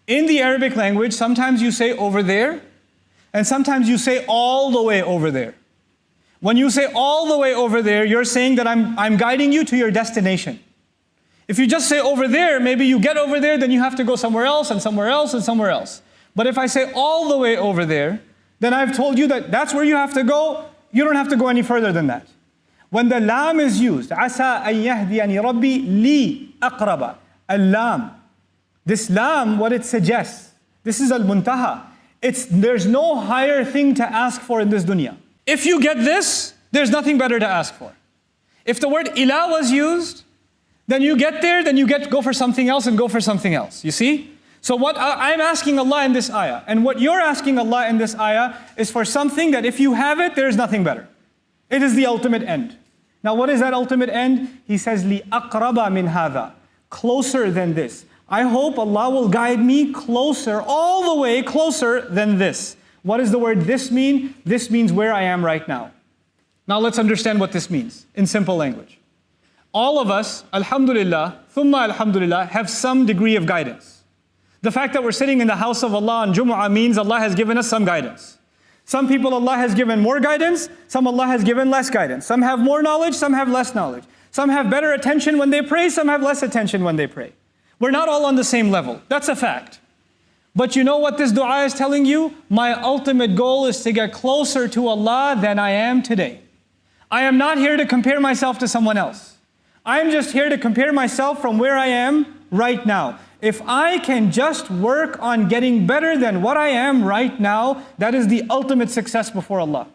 In the Arabic language, sometimes you say over there, and sometimes you say all the way over there. When you say all the way over there, you're saying that I'm guiding you to your destination. If you just say over there, maybe you get over there, then you have to go somewhere else and somewhere else and somewhere else. But if I say all the way over there, then I've told you that that's where you have to go. You don't have to go any further than that. When the lam is used, عَسَىٰ أَن يَهْدِيَنِي رَبِّي لِي أَقْرَبَ. Al-lam. This lam, what it suggests, this is al-muntaha. There's no higher thing to ask for in this dunya. If you get this, there's nothing better to ask for. If the word ila was used, then you get there, then you go for something else and go for something else. You see? So what I'm asking Allah in this ayah, and what you're asking Allah in this ayah, is for something that if you have it, there's nothing better. It is the ultimate end. Now what is that ultimate end? He says, لِأَقْرَبَ مِنْ هَذَا. Closer than this. I hope Allah will guide me closer, all the way closer than this. What does the word this mean? This means where I am right now. Now let's understand what this means in simple language. All of us, alhamdulillah, thumma alhamdulillah, have some degree of guidance. The fact that we're sitting in the house of Allah on Jumu'ah means Allah has given us some guidance. Some people Allah has given more guidance, some Allah has given less guidance. Some have more knowledge, some have less knowledge. Some have better attention when they pray, some have less attention when they pray. We're not all on the same level. That's a fact. But you know what this dua is telling you? My ultimate goal is to get closer to Allah than I am today. I am not here to compare myself to someone else. I am just here to compare myself from where I am right now. If I can just work on getting better than what I am right now, that is the ultimate success before Allah.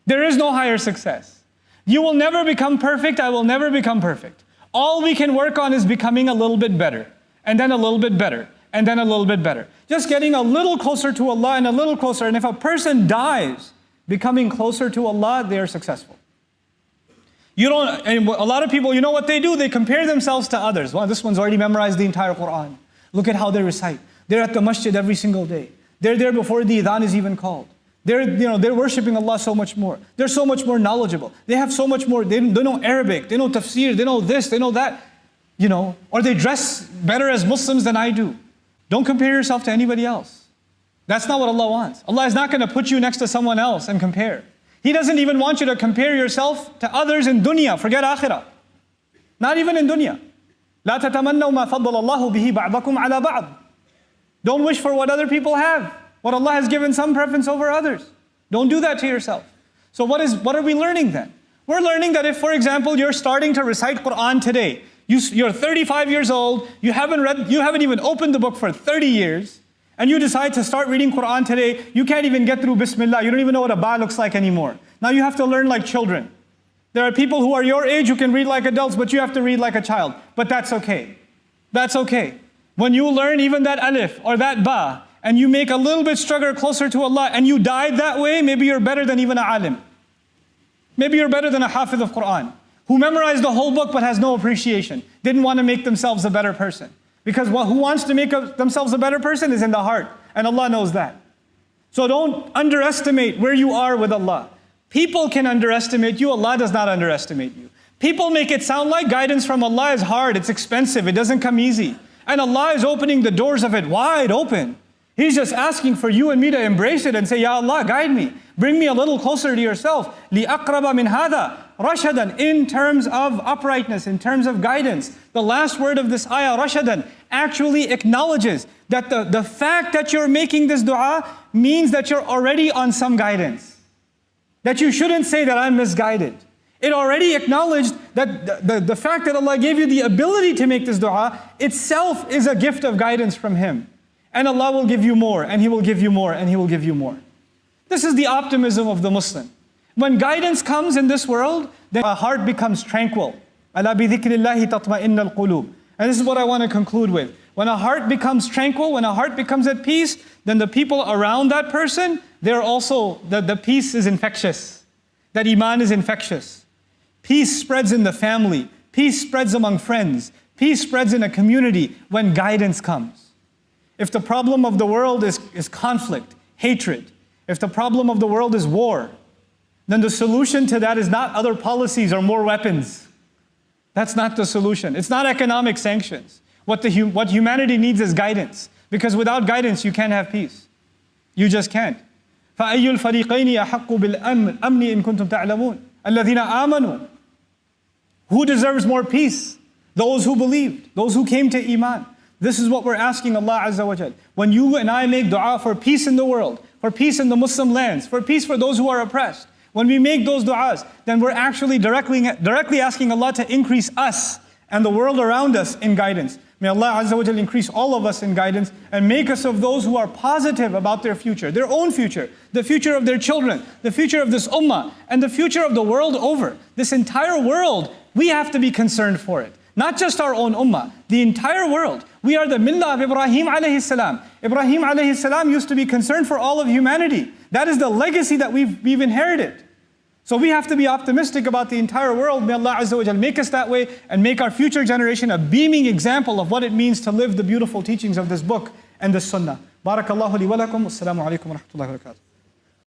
There is no higher success. You will never become perfect, I will never become perfect. All we can work on is becoming a little bit better, and then a little bit better, and then a little bit better. Just getting a little closer to Allah and a little closer. And if a person dies becoming closer to Allah, they are successful. And a lot of people, you know what they do? They compare themselves to others. Well, this one's already memorized the entire Quran. Look at how they recite. They're at the masjid every single day. They're there before the adhan is even called. They're worshiping Allah so much more. They're so much more knowledgeable. They have so much more. They know Arabic. They know tafsir. They know this. They know that. Or they dress better as Muslims than I do. Don't compare yourself to anybody else. That's not what Allah wants. Allah is not going to put you next to someone else and compare. He doesn't even want you to compare yourself to others in dunya. Forget akhirah. Not even in dunya. لا تتمنوا ما فضل الله به بعضكم على بعض. Don't wish for what other people have. What Allah has given some preference over others. Don't do that to yourself. So what are we learning then? We're learning that if, for example, you're starting to recite Quran today, you're 35 years old, you haven't even opened the book for 30 years, and you decide to start reading Quran today, you can't even get through Bismillah, you don't even know what a ba looks like anymore. Now you have to learn like children. There are people who are your age who can read like adults, but you have to read like a child. But that's okay. That's okay. When you learn even that alif or that ba, and you make a little bit struggle closer to Allah, and you died that way, maybe you're better than even a alim. Maybe you're better than a hafiz of Quran, who memorized the whole book but has no appreciation, didn't want to make themselves a better person. Because who wants to make themselves a better person is in the heart, and Allah knows that. So don't underestimate where you are with Allah. People can underestimate you, Allah does not underestimate you. People make it sound like guidance from Allah is hard, it's expensive, it doesn't come easy. And Allah is opening the doors of it wide open. He's just asking for you and me to embrace it and say, Ya Allah, guide me. Bring me a little closer to yourself. لِأَقْرَبَ مِنْ هَذَا رَشَدًا. In terms of uprightness, in terms of guidance. The last word of this ayah, رَشَدًا, actually acknowledges that the fact that you're making this dua means that you're already on some guidance. That you shouldn't say that I'm misguided. It already acknowledged that the fact that Allah gave you the ability to make this dua itself is a gift of guidance from Him. And Allah will give you more, and He will give you more, and He will give you more. This is the optimism of the Muslim. When guidance comes in this world, then our heart becomes tranquil. أَلَا بِذِكْرِ اللَّهِ تَطْمَئِنَّ الْقُلُوبِ. And this is what I want to conclude with. When a heart becomes tranquil, when a heart becomes at peace, then the people around that person, they're also, the peace is infectious. That iman is infectious. Peace spreads in the family. Peace spreads among friends. Peace spreads in a community when guidance comes. If the problem of the world is conflict, hatred, if the problem of the world is war, then the solution to that is not other policies or more weapons. That's not the solution. It's not economic sanctions. What humanity needs is guidance. Because without guidance, you can't have peace. You just can't. فَأَيُّ الْفَرِيقَيْنِ أَحَقُّ بِالْأَمْنِ إِن كُنتُمْ تَعْلَمُونَ الَّذِينَ آمَنُوا. Who deserves more peace? Those who believed, those who came to Iman. This is what we're asking Allah Azza wa Jal. When you and I make dua for peace in the world, for peace in the Muslim lands, for peace for those who are oppressed, when we make those du'as, then we're actually directly asking Allah to increase us and the world around us in guidance. May Allah Azza wa Jal increase all of us in guidance and make us of those who are positive about their future, their own future, the future of their children, the future of this ummah, and the future of the world over. This entire world, we have to be concerned for it. Not just our own ummah, the entire world. We are the millah of Ibrahim alayhi salam. Ibrahim alayhi salam used to be concerned for all of humanity. That is the legacy that we've inherited. So we have to be optimistic about the entire world. May Allah Azza wa Jal make us that way and make our future generation a beaming example of what it means to live the beautiful teachings of this book and the sunnah. Barakallahu li wa lakum. Assalamu alaikum wa rahmatullahi wa barakatuh.